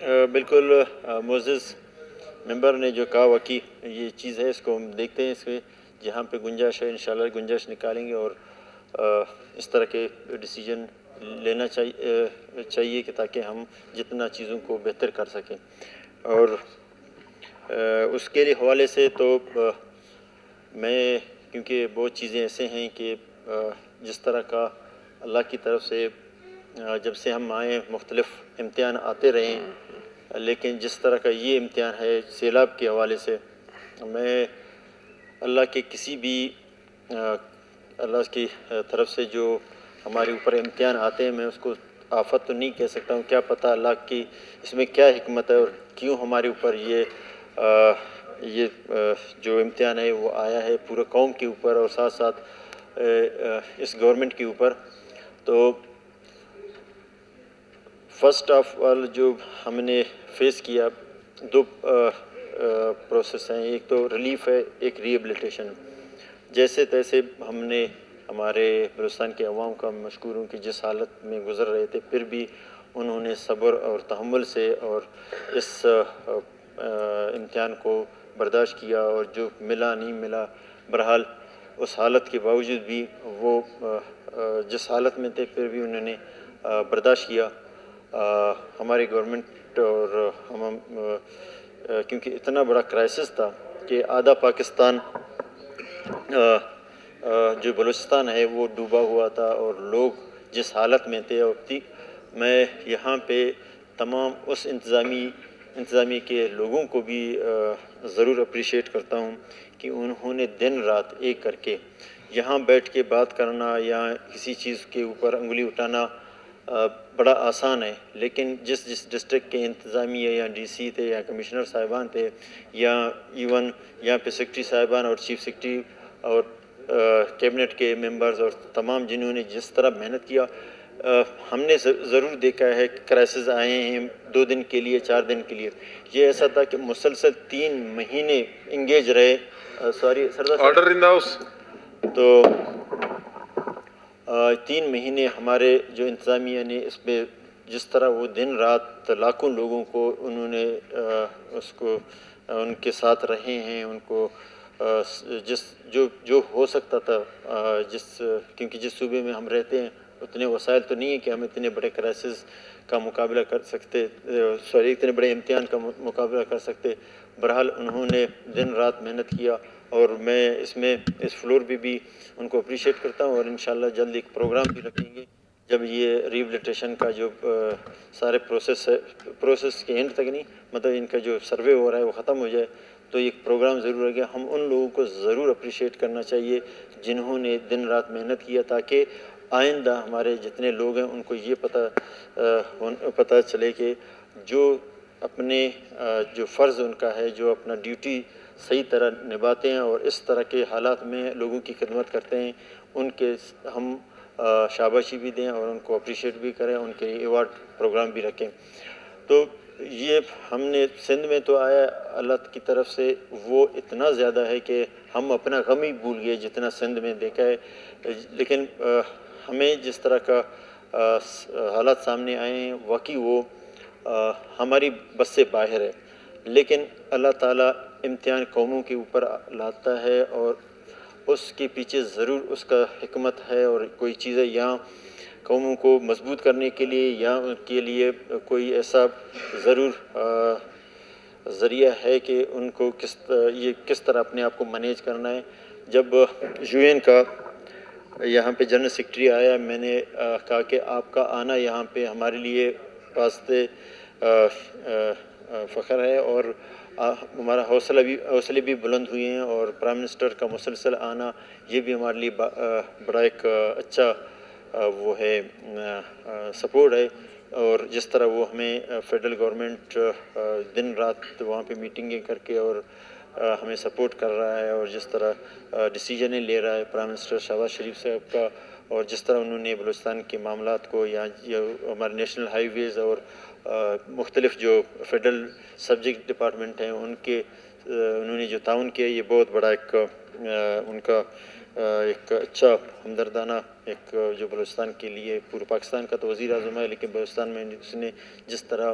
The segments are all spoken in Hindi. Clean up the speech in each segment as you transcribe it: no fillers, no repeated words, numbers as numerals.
बिल्कुल मोज़ेज़ मेंबर ने जो कहा वाकई ये चीज़ है, इसको हम देखते हैं, इसमें जहाँ पे गुंजाइश है इंशाल्लाह गुंजाइश निकालेंगे और इस तरह के डिसीजन लेना चाहिए कि ताकि हम जितना चीज़ों को बेहतर कर सकें। और उसके लिए हवाले से तो मैं, क्योंकि बहुत चीज़ें ऐसे हैं कि जिस तरह का अल्लाह की तरफ से जब से हम आए मुख्तलिफ़ इम्तिहान आते रहे हैं, लेकिन जिस तरह का ये इम्तिहान है सैलाब के हवाले से, मैं अल्लाह के किसी भी अल्लाह की तरफ से जो हमारे ऊपर इम्तिहान आते हैं, मैं उसको आफत तो नहीं कह सकता हूँ। क्या पता अल्लाह की इसमें क्या हिकमत है और क्यों हमारे ऊपर ये जो इम्तिहान है वो आया है पूरे कौम के ऊपर और साथ साथ इस गवर्नमेंट के ऊपर। तो फर्स्ट ऑफ ऑल जो हमने फेस किया, दो प्रोसेस हैं, एक तो रिलीफ है, एक रिहेबिलिटेशन। जैसे तैसे हमने हमारे बलूचिस्तान के अवाम का मशकूर हूँ कि जिस हालत में गुज़र रहे थे फिर भी उन्होंने सब्र और तहम्मुल से और इस इम्तिहान को बर्दाश्त किया और जो मिला नहीं मिला, बहरहाल उस हालत के बावजूद भी वो जिस हालत में थे फिर भी उन्होंने बर्दाश्त किया। हमारी गवर्नमेंट और हम क्योंकि इतना बड़ा क्राइसिस था कि आधा पाकिस्तान जो बलूचिस्तान है वो डूबा हुआ था और लोग जिस हालत में थे। और मैं यहाँ पे तमाम उस इंतज़ामी के लोगों को भी ज़रूर अप्रिशिएट करता हूँ कि उन्होंने दिन रात एक करके यहाँ बैठ के बात करना या किसी चीज़ के ऊपर उंगली उठाना बड़ा आसान है, लेकिन जिस डिस्ट्रिक्ट के इंतज़ामिया या डीसी थे या कमिश्नर साहिबान थे या इवन यहाँ पे सेक्रेटरी साहिबान और चीफ सेक्रेटरी और कैबिनेट के मेंबर्स और तमाम जिन्होंने जिस तरह मेहनत किया, हमने ज़रूर देखा है कि क्राइसिस आए हैं 2 दिन के लिए 4 दिन के लिए। ये ऐसा था कि मुसलसल 3 महीने इंगेज रहे। Sorry Sardar, order in the house. तो 3 महीने हमारे जो इंतज़ामिया ने इसमें जिस तरह वो दिन रात लाखों लोगों को उन्होंने उसको उनके साथ रहे हैं, उनको जिस जो हो सकता था, क्योंकि जिस सूबे में हम रहते हैं उतने वसाइल तो नहीं है कि हम इतने बड़े क्राइसिस का मुकाबला कर सकते, इतने बड़े इम्तिहान का मुकाबला कर सकते। बहरहाल उन्होंने दिन रात मेहनत किया और मैं इस फ्लोर पे भी उनको अप्रिशिएट करता हूँ और इंशाल्लाह जल्द एक प्रोग्राम भी रखेंगे जब ये रिहेबिलिटेशन का जो सारे प्रोसेस के एंड तक नहीं, मतलब इनका जो सर्वे हो रहा है वो ख़त्म हो जाए तो एक प्रोग्राम ज़रूर रखेगा। हम उन लोगों को ज़रूर अप्रिशिएट करना चाहिए जिन्होंने दिन रात मेहनत किया, ताकि आइंदा हमारे जितने लोग हैं उनको ये पता चले कि जो अपने जो फ़र्ज़ उनका है, जो अपना ड्यूटी सही तरह निभाते हैं और इस तरह के हालात में लोगों की खिदमत करते हैं, उनके हम शाबाशी भी दें और उनको अप्रिशिएट भी करें, उनके अवार्ड प्रोग्राम भी रखें। तो ये हमने सिंध में तो आया अल्लाह की तरफ से, वो इतना ज़्यादा है कि हम अपना गम ही भूल गए जितना सिंध में देखा है। लेकिन हमें जिस तरह का हालात सामने आए हैं वाकई वो हमारी बस से बाहर है, लेकिन अल्लाह ताला इम्तिहान कौमों के ऊपर लाता है और उसके पीछे ज़रूर उसका हिकमत है और कोई चीज़ें यहाँ कौमों को मजबूत करने के लिए या उनके लिए कोई ऐसा ज़रूर ज़रिया है कि उनको किस तरह अपने आप को मैनेज करना है। जब यूएन का यहाँ पे जनरल सेक्रेटरी आया, मैंने कहा कि आपका आना यहाँ पे हमारे लिए वास्ते फ़ख्र है और हमारा हौसले भी बुलंद हुए हैं और प्राइम मिनिस्टर का मुसलसल आना ये भी हमारे लिए बड़ा एक अच्छा वो है सपोर्ट है। और जिस तरह वो हमें फेडरल गवर्नमेंट दिन रात वहाँ पे मीटिंगें करके और हमें सपोर्ट कर रहा है और जिस तरह डिसीजन ले रहा है प्राइम मिनिस्टर शहबाज शरीफ साहब का, और जिस तरह उन्होंने बलूचिस्तान के मामलात को या हमारे नेशनल हाईवेज़ और मुख्तलिफ जो फेडरल सब्जेक्ट डिपार्टमेंट हैं उन्होंने जो ताउन किया, ये बहुत बड़ा एक उनका एक अच्छा हमदर्दाना एक जो बलूचिस्तान के लिए, पूरे पाकिस्तान का तो वज़ीर आज़म है लेकिन बलूचिस्तान में उसने जिस तरह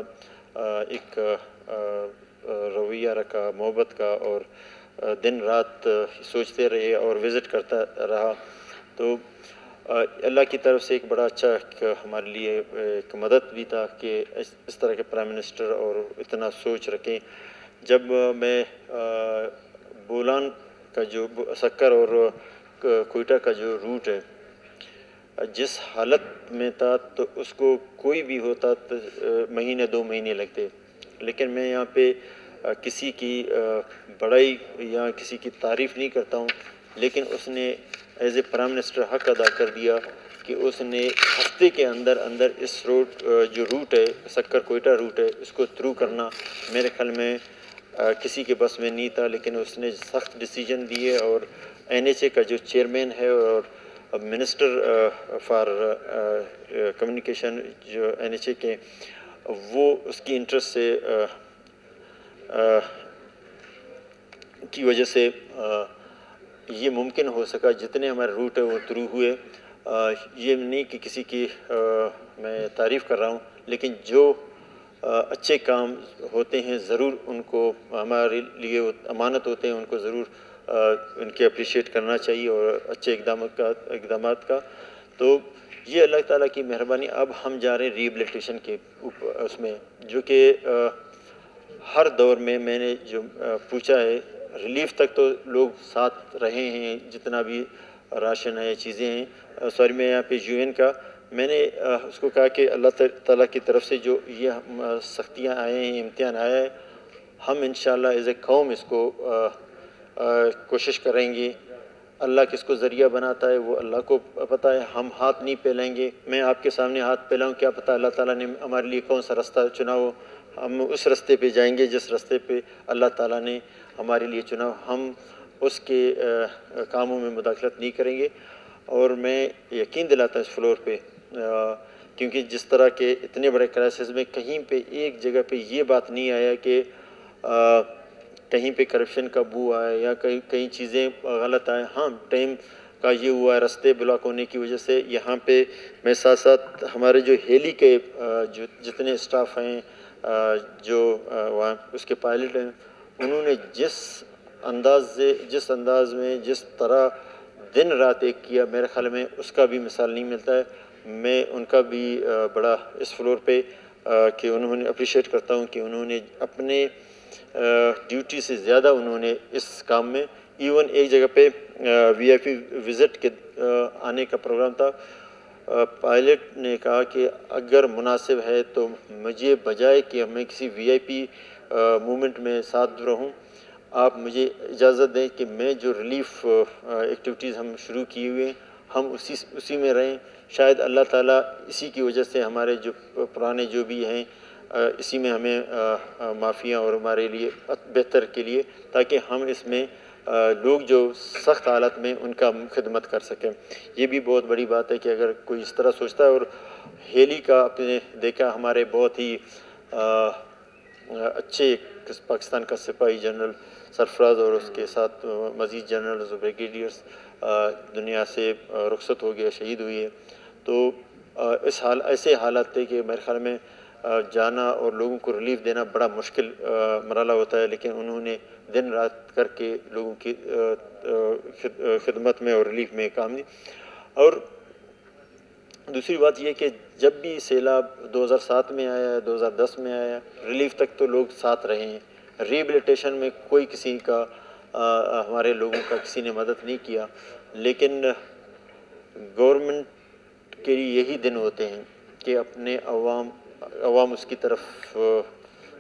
एक रवैया रखा मोहब्बत का, और दिन रात सोचते रहे और विज़िट करता रहा। तो अल्लाह की तरफ से एक बड़ा अच्छा हमारे लिए एक मदद भी था कि इस तरह के प्राइम मिनिस्टर और इतना सोच रखें। जब मैं बोलान का जो सक्कर और कोयटा का जो रूट है, जिस हालत में था तो उसको कोई भी होता तो महीने 2 महीने लगते। लेकिन मैं यहाँ पे किसी की बड़ाई या किसी की तारीफ़ नहीं करता हूँ, लेकिन उसने एज ए प्राइम मिनिस्टर हक अदा कर दिया कि उसने हफ्ते के अंदर अंदर इस जो रूट है, सक्कर कोयटा रूट है, इसको थ्रू करना मेरे ख्याल में किसी के बस में नहीं था। लेकिन उसने सख्त डिसीजन दिए, और NHA का जो चेयरमैन है और मिनिस्टर फॉर कम्युनिकेशन जो NHA के, वो उसकी इंटरेस्ट से की वजह से ये मुमकिन हो सका। जितने हमारे रूट है वो थ्रू हुए। ये नहीं कि किसी की मैं तारीफ़ कर रहा हूँ, लेकिन जो अच्छे काम होते हैं ज़रूर उनको हमारे लिए अमानत होते हैं, उनको ज़रूर उनके अप्रिशिएट करना चाहिए और अच्छे इक़दामात का। तो ये अल्लाह ताला की मेहरबानी। अब हम जा रहे हैं रिहेबिलिटेशन के उसमें, जो कि हर दौर में मैंने जो पूछा है, रिलीफ तक तो लोग साथ रहे हैं, जितना भी राशन है, चीज़ें हैं। सॉरी, मैं यहाँ पे UN का मैंने उसको कहा कि अल्लाह ताला की तरफ से जो ये सख्तियाँ आए हैं, इम्तिहान आया है, हम इंशाअल्लाह एज़ ए कौम इसको कोशिश करेंगे। अल्लाह किसको ज़रिया बनाता है वो अल्लाह को पता है, हम हाथ नहीं फैलाएंगे। मैं आपके सामने हाथ फैलाऊँ, क्या पता अल्लाह ताला ने हमारे लिए कौन सा रास्ता चुना हो, हम उस रास्ते पे जाएंगे जिस रास्ते पे अल्लाह ताला ने हमारे लिए चुना। हम उसके कामों में मुदाखलत नहीं करेंगे। और मैं यकीन दिलाता हूँ इस फ्लोर पे, क्योंकि जिस तरह के इतने बड़े क्राइसिस में कहीं पे एक जगह पे ये बात नहीं आया कि कहीं पे करप्शन का बू आए या कई चीज़ें गलत आए। हाँ, टाइम का ये हुआ, रास्ते ब्लॉक होने की वजह से। यहाँ पे मैं साथ साथ हमारे जो हेली के जो जितने स्टाफ हैं, जो वहाँ उसके पायलट हैं, उन्होंने जिस अंदाज में जिस तरह दिन रात एक किया, मेरे ख्याल में उसका भी मिसाल नहीं मिलता है। मैं उनका भी बड़ा इस फ्लोर पे कि उन्होंने अप्रिशिएट करता हूँ कि उन्होंने अपने ड्यूटी से ज़्यादा उन्होंने इस काम में, इवन एक जगह पे VIP विज़िट के आने का प्रोग्राम था। पायलट ने कहा कि अगर मुनासिब है तो मुझे बजाय कि मैं किसी VIP मूवमेंट में साथ रहूं, आप मुझे इजाज़त दें कि मैं जो रिलीफ एक्टिविटीज़ हम शुरू किए हुए हैं, हम उसी में रहें। शायद अल्लाह ताला इसी की वजह से हमारे जो पुराने जो भी हैं, इसी में हमें माफ़ियाँ और हमारे लिए बेहतर के लिए, ताकि हम इसमें लोग जो सख्त हालत में उनका खिदमत कर सकें। ये भी बहुत बड़ी बात है कि अगर कोई इस तरह सोचता है। और हेली का आपने देखा, हमारे बहुत ही अच्छे पाकिस्तान का सिपाही जनरल सरफराज और उसके साथ मज़ीद जनरल्स और ब्रिगेडियर्स दुनिया से रुखसत हो गया, शहीद हुई है। तो ऐसे हालात थे कि मेरे ख्याल में जाना और लोगों को रिलीफ देना बड़ा मुश्किल मरला होता है, लेकिन उन्होंने दिन रात करके लोगों की खिदमत में और रिलीफ में काम दी। और दूसरी बात यह कि जब भी सैलाब 2007 में आया, 2010 में आया, रिलीफ तक तो लोग साथ रहे हैं। रिहेबिलिटेशन में कोई किसी का हमारे लोगों का किसी ने मदद नहीं किया। लेकिन गवर्नमेंट के लिए यही दिन होते हैं कि अपने अवाम उसकी तरफ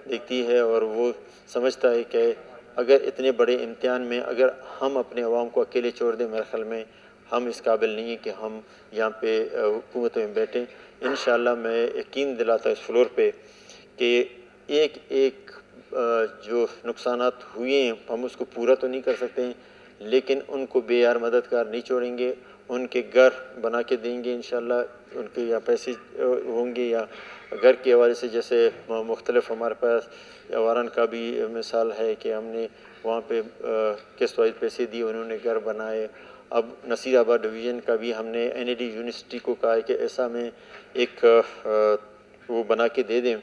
देखती है और वो समझता है कि अगर इतने बड़े इम्तिहान में अगर हम अपने अवाम को अकेले छोड़ दें, मेरे ख्याल में हम इस काबिल नहीं है कि हम यहाँ पे हुकूमत में बैठें। इंशाअल्लाह मैं यकीन दिलाता हूँ इस फ्लोर पे कि एक एक जो नुकसानात हुए हैं हम उसको पूरा तो नहीं कर सकते हैं, लेकिन उनको बेयार मददगार नहीं छोड़ेंगे। उनके घर बना के देंगे इंशाअल्लाह। उनके या पैसे होंगे या घर के हवाले से, जैसे मुख्तलिफ हमारे पास वारन का भी मिसाल है कि हमने वहाँ पे किस्त वाइज पैसे दिए, उन्होंने घर बनाए। अब नसीराबाद डिवीज़न का भी हमने NAD यूनिवर्सिटी को कहा है कि ऐसा में एक वो बना के दे दें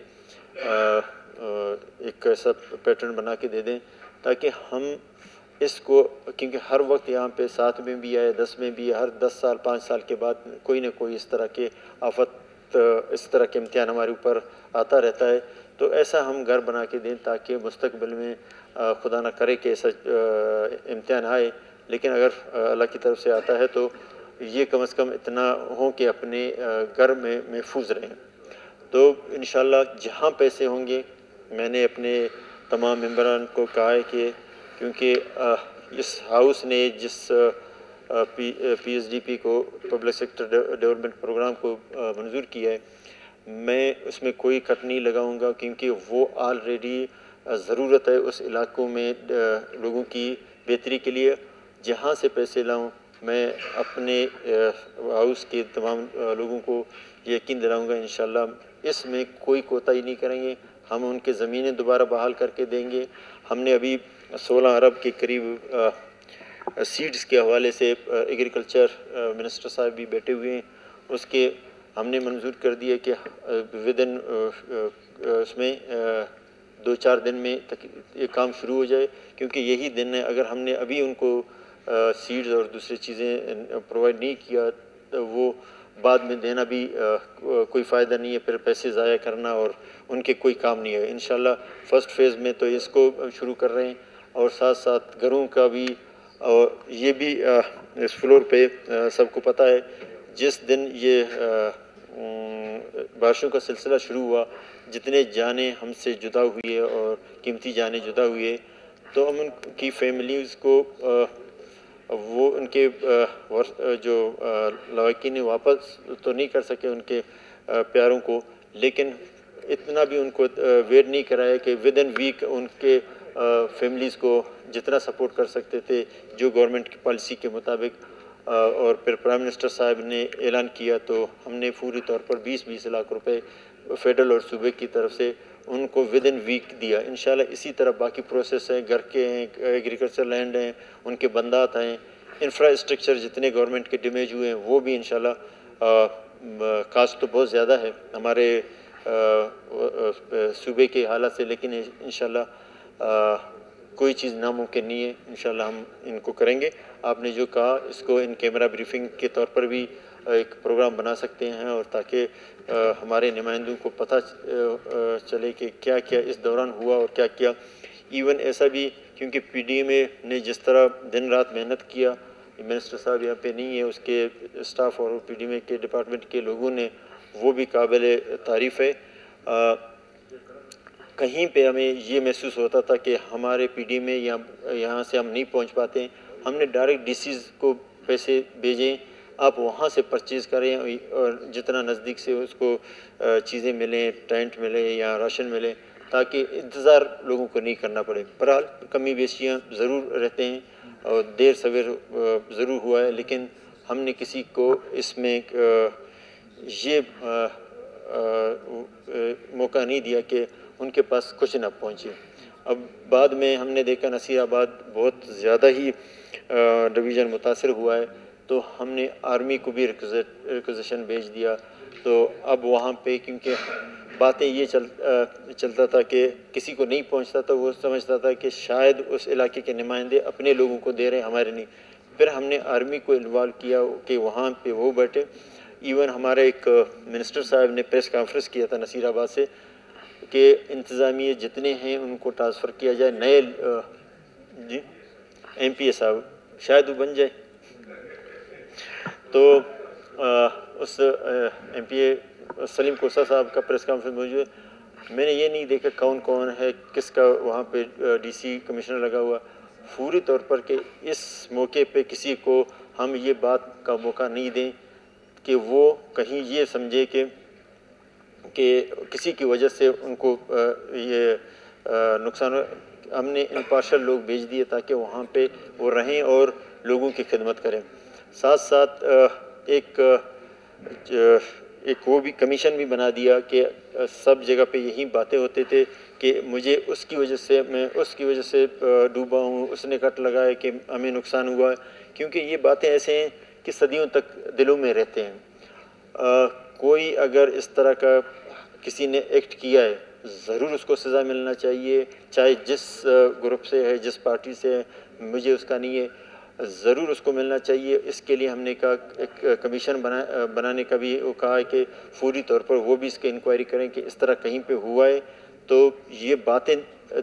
एक ऐसा पैटर्न बना के दे दें ताकि हम इसको, क्योंकि हर वक्त यहाँ पे 7 में भी आए 10 में भी, हर 10 साल 5 साल के बाद कोई ना कोई इस तरह के आफत, इस तरह के इम्तिहान हमारे ऊपर आता रहता है। तो ऐसा हम घर बना के दें ताकि मुस्तकबिल में खुदा ना करे कि ऐसा इम्तिहान आए, लेकिन अगर अल्लाह की तरफ से आता है तो ये कम से कम इतना हो कि अपने घर में महफूज रहें। तो इंशाल्लाह जहाँ पैसे होंगे, मैंने अपने तमाम मेंबरान को कहा है कि क्योंकि इस हाउस ने जिस PSDP को, पब्लिक सेक्टर डेवलपमेंट प्रोग्राम को मंजूर किया है, मैं उसमें कोई कट नहीं लगाऊंगा, क्योंकि वो ऑलरेडी ज़रूरत है उस इलाकों में लोगों की बेहतरी के लिए। जहाँ से पैसे लाऊं, मैं अपने हाउस के तमाम लोगों को यकीन दिलाऊंगा इंशाल्लाह इसमें कोई कोताही नहीं करेंगे। हम उनके ज़मीनें दोबारा बहाल करके देंगे। हमने अभी 16 अरब के करीब सीड्स के हवाले से एग्रीकल्चर मिनिस्टर साहब भी बैठे हुए हैं, उसके हमने मंजूर कर दिया कि विदिन उसमें 2-4 दिन में ये काम शुरू हो जाए, क्योंकि यही दिन है। अगर हमने अभी उनको सीड्स और दूसरी चीज़ें प्रोवाइड नहीं किया तो वो बाद में देना भी कोई फ़ायदा नहीं है, फिर पैसे ज़ाया करना और उनके कोई काम नहीं है। इंशाल्लाह फ़र्स्ट फेज़ में तो इसको शुरू कर रहे हैं, और साथ साथ घरों का भी, और ये भी इस फ्लोर पे सबको पता है, जिस दिन ये बारिशों का सिलसिला शुरू हुआ, जितने जाने हमसे जुदा हुई है और कीमती जाने जुदा हुई है, तो हम उनकी फैमिलीज़ को वो उनके जो लवाकिन वापस तो नहीं कर सके उनके प्यारों को, लेकिन इतना भी उनको वेट नहीं कराया कि विद इन वीक उनके फैमिलीज़ को जितना सपोर्ट कर सकते थे जो गवर्नमेंट की पॉलिसी के मुताबिक। और फिर प्राइम मिनिस्टर साहब ने ऐलान किया तो हमने पूरी तौर पर 20-20 लाख रुपए फेडरल और सूबे की तरफ से उनको विद इन वीक दिया। इंशाल्लाह इसी तरह बाकी प्रोसेस हैं, घर के हैं, एग्रीकल्चर लैंड हैं, उनके बंदात हैं, इंफ्रास्ट्रक्चर जितने गवर्नमेंट के डैमेज हुए हैं वो भी इंशाल्लाह, कास्ट तो बहुत ज़्यादा है हमारे सूबे के हालात से, लेकिन इंशाल्लाह कोई चीज़ नामुमकिन नहीं है। इंशाल्लाह हम इनको करेंगे। आपने जो कहा इसको इन कैमरा ब्रीफिंग के तौर पर भी एक प्रोग्राम बना सकते हैं, और ताकि हमारे नुमाइंदों को पता चले कि क्या क्या इस दौरान हुआ और क्या क्या। इवन ऐसा भी, क्योंकि PDMA ने जिस तरह दिन रात मेहनत किया, मिनिस्टर साहब यहाँ पे नहीं है, उसके स्टाफ और PDMA के डिपार्टमेंट के लोगों ने, वो भी काबिल तारीफ़ है। कहीं पे हमें ये महसूस होता था कि हमारे PDMA यहाँ से हम नहीं पहुँच पाते, हमने डायरेक्ट DCs को पैसे भेजें, आप वहाँ से परचेज़ करें और जितना नज़दीक से उसको चीज़ें मिलें, टेंट मिले या राशन मिले, ताकि इंतज़ार लोगों को नहीं करना पड़े। बहरहाल कमी बेशियाँ ज़रूर रहते हैं और देर सवेर ज़रूर हुआ है, लेकिन हमने किसी को इसमें ये मौका नहीं दिया कि उनके पास कुछ ना पहुँचे। अब बाद में हमने देखा नसीराबाद बहुत ज़्यादा ही डिवीज़न मुतासर हुआ है, तो हमने आर्मी को भी रिक्वेजिशन भेज दिया। तो अब वहाँ पे क्योंकि बातें ये चलता था कि किसी को नहीं पहुँचता था, वो समझता था कि शायद उस इलाके के नुमाइंदे अपने लोगों को दे रहे हैं, हमारे नहीं। फिर हमने आर्मी को इन्वॉल्व किया कि वहाँ पे वो बैठे। इवन हमारे एक मिनिस्टर साहब ने प्रेस कॉन्फ्रेंस किया था नसीराबाद से कि इंतज़ामिया जितने हैं उनको ट्रांसफ़र किया जाए। नए जी MPA साहब शायद वो बन जाए, तो उस MPA सलीम कोसा साहब का प्रेस कॉन्फ्रेंस मौजूद है। मैंने ये नहीं देखा कौन कौन है, किसका वहाँ पे DC कमिश्नर लगा हुआ। पूरी तौर पर कि इस मौके पे किसी को हम ये बात का मौका नहीं दें कि वो कहीं ये समझे कि किसी की वजह से उनको ये नुकसान। हमने इम्पार्शल लोग भेज दिए ताकि वहाँ पे वो रहें और लोगों की खिदमत करें। साथ साथ एक वो भी कमीशन भी बना दिया कि सब जगह पे यही बातें होते थे कि मुझे उसकी वजह से, मैं उसकी वजह से डूबा हूँ, उसने कट लगाया कि हमें नुकसान हुआ है, क्योंकि ये बातें ऐसे हैं कि सदियों तक दिलों में रहते हैं। कोई अगर इस तरह का किसी ने एक्ट किया है ज़रूर उसको सज़ा मिलना चाहिए, चाहे जिस ग्रुप से है, जिस पार्टी से है, मुझे उसका नहीं है, ज़रूर उसको मिलना चाहिए। इसके लिए हमने कहा एक कमीशन बनाने का भी वो कहा है कि फौरी तौर पर वो भी इसकी इंक्वायरी करें कि इस तरह कहीं पे हुआ है तो ये बातें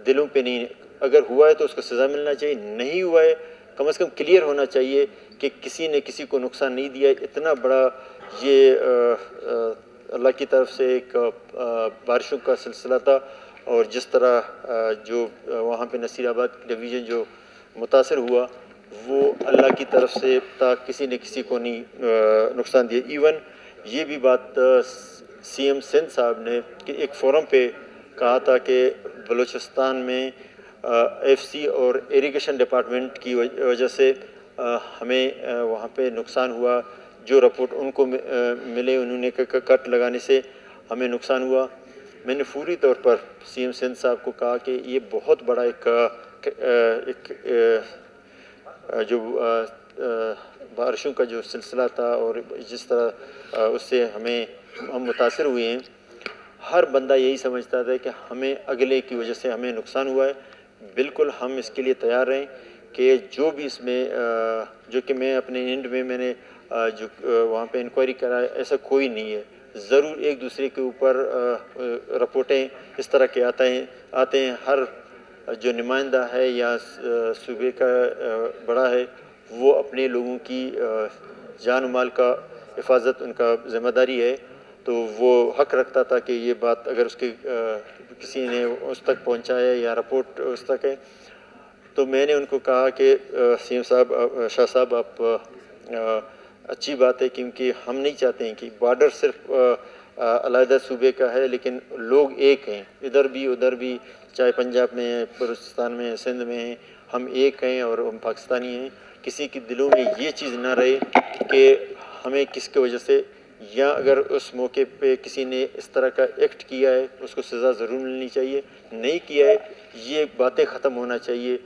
दिलों पे नहीं, अगर हुआ है तो उसको सज़ा मिलना चाहिए, नहीं हुआ है कम से कम क्लियर होना चाहिए कि किसी ने किसी को नुकसान नहीं दिया। इतना बड़ा ये अल्लाह की तरफ से एक बारिशों का सिलसिला था और जिस तरह जो वहाँ पे नसीराबाद डिवीज़न जो मुतासर हुआ वो अल्लाह की तरफ से था, किसी ने किसी को नहीं नुकसान दिया। इवन ये भी बात सीएम सिंध साहब ने कि एक फोरम पे कहा था कि बलूचिस्तान में एफसी और इरिगेशन डिपार्टमेंट की वजह से हमें वहाँ पे नुकसान हुआ, जो रिपोर्ट उनको मिले उन्होंने कट लगाने से हमें नुकसान हुआ। मैंने फौरी तौर पर सीएम सिंध साहब को कहा कि ये बहुत बड़ा एक जो बारिशों का जो सिलसिला था और जिस तरह उससे हम मुतासर हुए हैं, हर बंदा यही समझता था कि हमें अगले की वजह से हमें नुकसान हुआ है। बिल्कुल हम इसके लिए तैयार हैं कि जो भी इसमें जो कि मैं अपने एंड में मैंने जो वहाँ पे इंक्वायरी करा है, ऐसा कोई नहीं है। ज़रूर एक दूसरे के ऊपर रिपोर्टें इस तरह के आते हैं। हर जो नुमाइंदा है या सूबे का बड़ा है वो अपने लोगों की जान माल का हिफाजत उनका ज़िम्मेदारी है, तो वो हक रखता था कि ये बात अगर उसके किसी ने उस तक पहुंचाया या रिपोर्ट उस तक है, तो मैंने उनको कहा कि सीएम साहब, शाह साहब, आप अच्छी बात है क्योंकि हम नहीं चाहते हैं कि बॉर्डर सिर्फ अलहदा सूबे का है लेकिन लोग एक हैं, इधर भी उधर भी, चाहे पंजाब में है, बलूचिस्तान में है, सिंध में है, हम एक हैं और हम पाकिस्तानी हैं। किसी के दिलों में ये चीज़ ना रहे कि हमें किसकी वजह से, या अगर उस मौके पे किसी ने इस तरह का एक्ट किया है उसको सज़ा ज़रूर मिलनी चाहिए, नहीं किया है ये बातें ख़त्म होना चाहिए,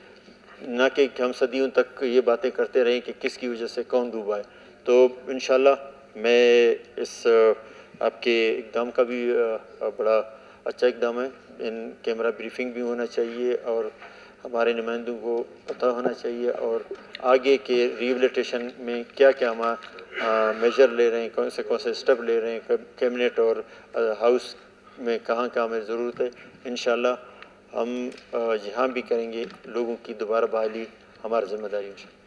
ना कि हम सदियों तक ये बातें करते रहें कि किसकी वजह से कौन डूबा है। तो इंशाल्लाह मैं इस आपके इक़दाम का भी बड़ा अच्छा इक़दाम है। इन कैमरा ब्रीफिंग भी होना चाहिए और हमारे नुमाइंदों को पता होना चाहिए और आगे के रिहेबिलिटेशन में क्या क्या हम मेजर ले रहे हैं, कौन से स्टेप ले रहे हैं, कैबिनेट और हाउस में कहाँ कहाँ हमें ज़रूरत है। इंशाल्लाह हम यहाँ भी करेंगे, लोगों की दोबारा बहाली हमारी ज़िम्मेदारी है।